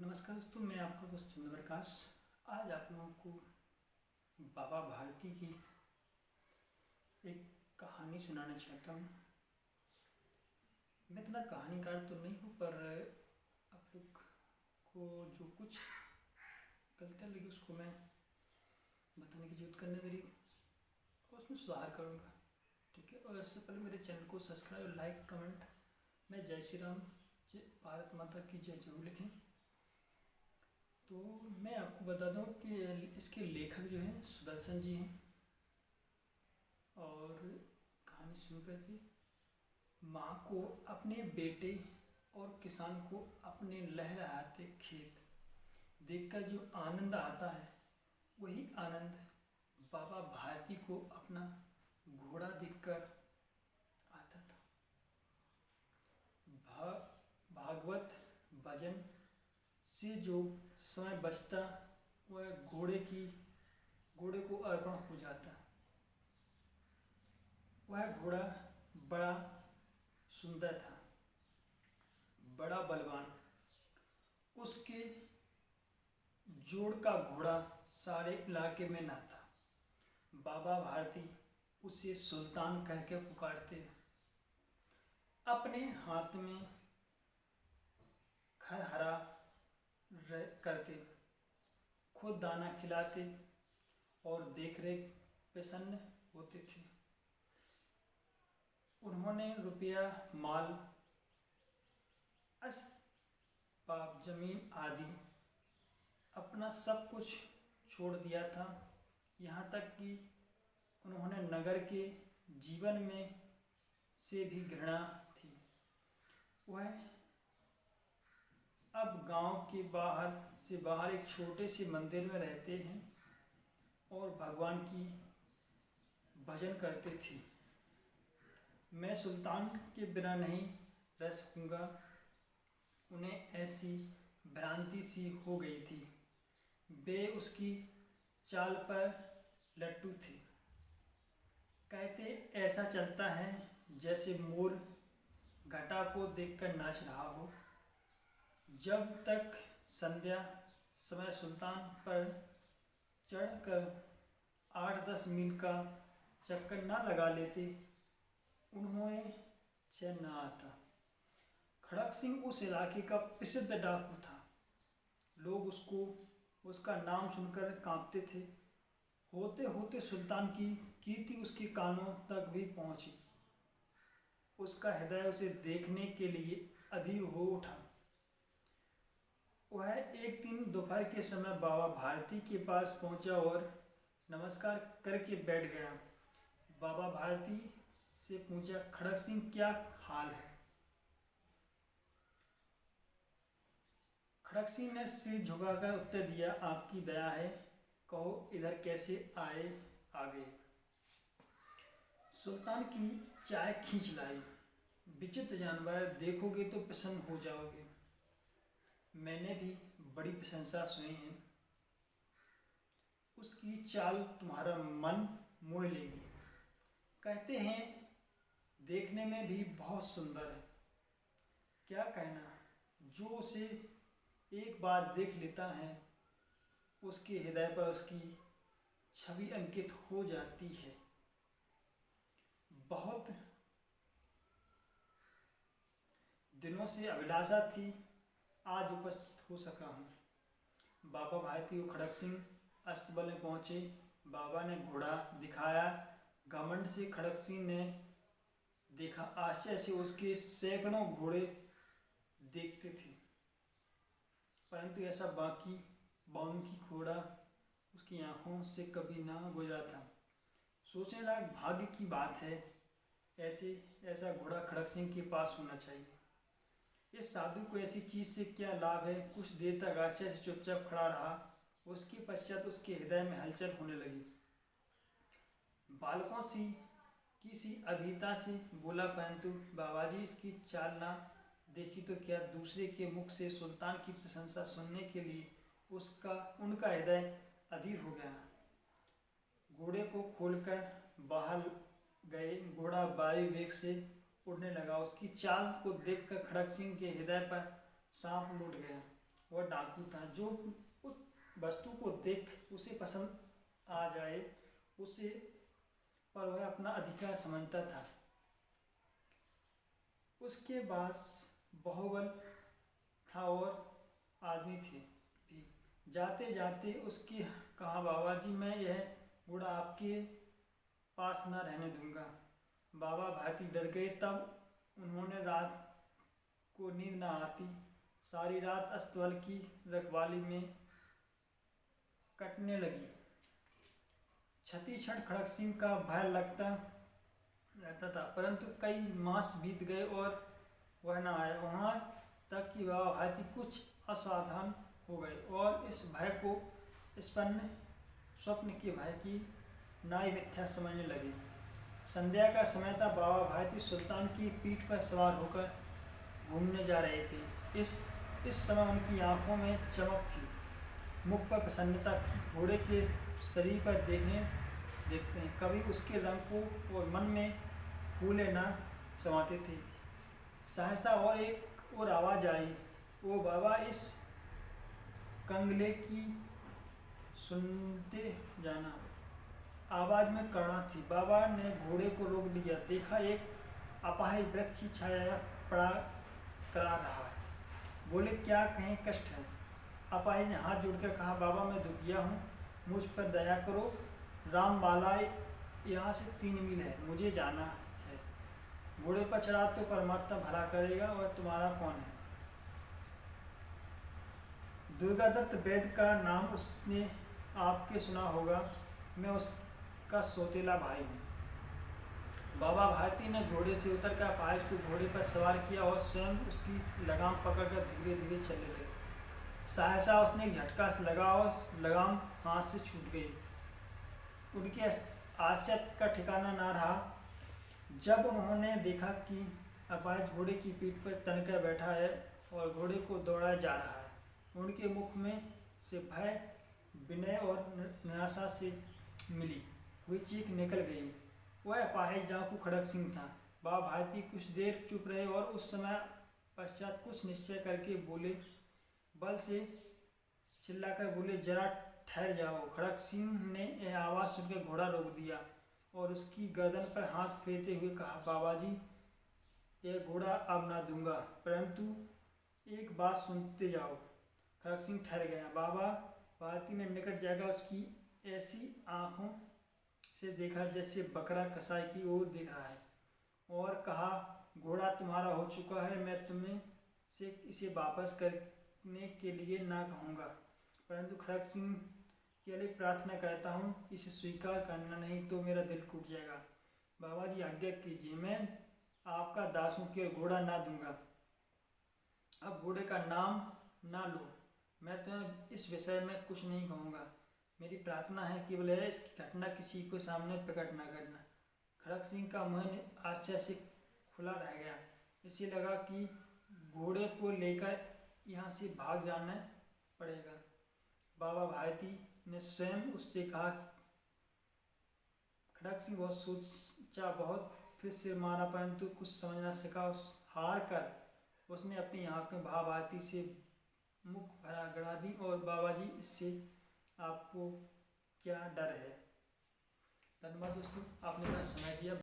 नमस्कार दोस्तों, मैं आपका दोस्त चंद्र प्रकाश। आज आप लोगों को बाबा भारती की एक कहानी सुनाना चाहता हूँ। मैं इतना कहानीकार तो नहीं हूँ, पर आप लोग को जो कुछ गलतियाँ लगी उसको मैं बताने की जरूरत करने मेरी और उसमें सुधार करूँगा। ठीक है। और इससे पहले मेरे चैनल को सब्सक्राइब, लाइक, कमेंट में जय श्री राम, जय भारत माता की जय जरूर लिखें। तो मैं आपको बता दूं कि इसके लेखक जो हैं सुदर्शन जी हैं। और कहानी सुन रहे थे। माँ को अपने बेटे और किसान को अपने लहराते खेत देखकर जो आनंद आता है, वही आनंद बाबा भारती को अपना घोड़ा देखकर आता था। भागवत भजन से जो समय बचता वह घोड़े को अर्पण हो जाता। वह घोड़ा बड़ा सुंदर था, बड़ा बलवान। उसके जोड़ का घोड़ा सारे इलाके में ना था। बाबा भारती उसे सुल्तान कह के पुकारते। अपने हाथ में खरहरा करते, खुद दाना खिलाते और देखरेख प्रसन्न होते थे। उन्होंने रुपया, माल, असबाब, जमीन आदि अपना सब कुछ छोड़ दिया था। यहाँ तक कि उन्होंने नगर के जीवन में से भी घृणा थी। वह अब गांव के बाहर एक छोटे से मंदिर में रहते हैं और भगवान की भजन करते थे। मैं सुल्तान के बिना नहीं रह सकूँगा, उन्हें ऐसी भ्रांति सी हो गई थी। वे उसकी चाल पर लट्टू थे। कहते ऐसा चलता है जैसे मोर घटा को देखकर नाच रहा हो। जब तक संध्या समय सुल्तान पर चढ़कर 8-10 मील का चक्कर न लगा लेते, उन्हें चैन न आता। खड़क सिंह उस इलाके का प्रसिद्ध डाकू था। लोग उसका नाम सुनकर कांपते थे। होते होते सुल्तान की कीर्ति उसके कानों तक भी पहुंची। उसका हृदय उसे देखने के लिए अधीर हो उठा। वह एक दिन दोपहर के समय बाबा भारती के पास पहुंचा और नमस्कार करके बैठ गया। बाबा भारती से पूछा, खड़क सिंह क्या हाल है? खड़क सिंह ने सिर झुकाकर उत्तर दिया, आपकी दया है, कहो इधर कैसे आ गए? सुल्तान की चाय खींच लाई। विचित्र जानवर, देखोगे तो प्रसन्न हो जाओगे। मैंने भी बड़ी प्रशंसा सुनी है। उसकी चाल तुम्हारा मन मोह लेगी। कहते हैं देखने में भी बहुत सुंदर है। क्या कहना, जो उसे एक बार देख लेता है उसके हृदय पर उसकी छवि अंकित हो जाती है। बहुत दिनों से अभिलाषा थी, आज उपस्थित हो सका हूँ। बाबा भारती और खड़क सिंह अस्तबल में पहुँचे। बाबा ने घोड़ा दिखाया। घमंड से खड़क सिंह ने देखा, आश्चर्य से उसके सैकड़ों घोड़े देखते थे, परंतु ऐसा बाकी घोड़ा उसकी आंखों से कभी ना गुजरा था। सोचने लायक भाग्य की बात है, ऐसा घोड़ा खड़क सिंह के पास होना चाहिए। इस साधु को ऐसी चीज से क्या लाभ है? कुछ देर तक आश्चर्य से चुपचाप खड़ा रहा। उसके पश्चात उसके हृदय में हलचल होने लगी। बालकों सी किसी अधीरता से बोला, परंतु बाबाजी इसकी चाल ना देखी तो क्या? दूसरे के मुख से सुल्तान की प्रशंसा सुनने के लिए उनका हृदय अधीर हो गया। घोड़े को खोलकर बाहर गए। घोड़ा वायु वेग से उड़ने लगा। उसकी चाल को देखकर खड़क सिंह के हृदय पर सांप लौट गया। वह डाकू था जो उस वस्तु को देख उसे पसंद आ जाए उसे पर वह अपना अधिकार समझता था। उसके पास बहुबल था और आदमी थे भी। जाते जाते उसके कहा, बाबा जी मैं यह घोड़ा आपके पास न रहने दूंगा। बाबा भारती डर गए। तब उन्होंने रात को नींद न आती सारी रात अस्तबल की रखवाली में कटने लगी। क्षति क्षण खड़क सिंह का भय लगता रहता था, परंतु कई मास बीत गए और वह न आया। वहाँ तक कि बाबा भारती कुछ असावधान हो गए और इस भय को स्वप्न के भय की नाई मिथ्या समझने लगे। संध्या का समय था। बाबा भारती सुल्तान की पीठ पर सवार होकर घूमने जा रहे थे। इस समय उनकी आंखों में चमक थी, मुख पर प्रसन्नता थी। घोड़े के शरीर पर देखते हैं कभी उसके रंग को और मन में फूले न समाते थे। सहसा और एक और आवाज़ आई, ओ बाबा इस कंगले की सुनते जाना। आवाज़ में करुणा थी। बाबा ने घोड़े को रोक दिया। देखा एक अपाहिज वृक्ष की छाया पड़ा करा रहा है। बोले क्या कहें, कष्ट है? अपाहिज ने हाथ जोड़कर कहा, बाबा मैं दुखिया हूँ, मुझ पर दया करो। रामबाला यहाँ से 3 मील है, मुझे जाना है। घोड़े पर चढ़ा तो परमात्मा भला करेगा और तुम्हारा कौन है? दुर्गादत्त वैद्य का नाम उसने आपके सुना होगा, मैं उसका सौतेला भाई हूँ। बाबा भारती ने घोड़े से उतरकर अपाहिज को घोड़े पर सवार किया और स्वयं उसकी लगाम पकड़कर धीरे धीरे चलने लगे। सहसा उसने एक झटका लगा और लगाम हाथ से छूट गई। उनके आश्चर्य का ठिकाना ना रहा जब उन्होंने देखा कि अपाहिज घोड़े की पीठ पर तनकर बैठा है और घोड़े को दौड़ाया जा रहा है। उनके मुख में से भय, विनय और निराशा से मिली हुई चीख निकल गई। वह अपाहिज डाकू खड़क सिंह था। बाबा भारती कुछ देर चुप रहे और उस समय पश्चात कुछ निश्चय करके बोले, बल से चिल्लाकर बोले, जरा ठहर जाओ। खड़क सिंह ने यह आवाज़ सुनकर घोड़ा रोक दिया और उसकी गर्दन पर हाथ फेरते हुए कहा, बाबा जी यह घोड़ा अब ना दूंगा, परंतु एक बात सुनते जाओ। खड़क सिंह ठहर गया। बाबा भारती ने निकट जाकर उसकी ऐसी आंखों से देखा जैसे बकरा कसाई की ओर देख रहा है और कहा, घोड़ा तुम्हारा हो चुका है, मैं तुम्हें से इसे वापस करने के लिए ना कहूँगा, परंतु खड़क सिंह के लिए प्रार्थना करता हूँ, इसे स्वीकार करना, नहीं तो मेरा दिल टूट जाएगा। बाबा जी आज्ञा कीजिए, मैं आपका दास हूँ, केवल घोड़ा ना दूंगा। अब घोड़े का नाम ना लो, मैं तुम्हें इस विषय में कुछ नहीं कहूँगा। मेरी प्रार्थना है केवल है इसकी घटना किसी को सामने प्रकट न करना। खड़क सिंह का मुँह आश्चर्य से खुला रह गया। इसे लगा कि घोड़े को लेकर यहाँ से भाग जाना पड़ेगा। बाबा भारती ने स्वयं उससे कहा, खड़क सिंह बहुत सोचा, बहुत फिर सिर मारा, परंतु कुछ समझ न सका। उस हार कर उसने अपनी आँखें बाबा भारती से मुख भरा गड़ा दी और बाबा जी इससे आपको क्या डर है? धन्यवाद दोस्तों, आपने मेरा समय दिया।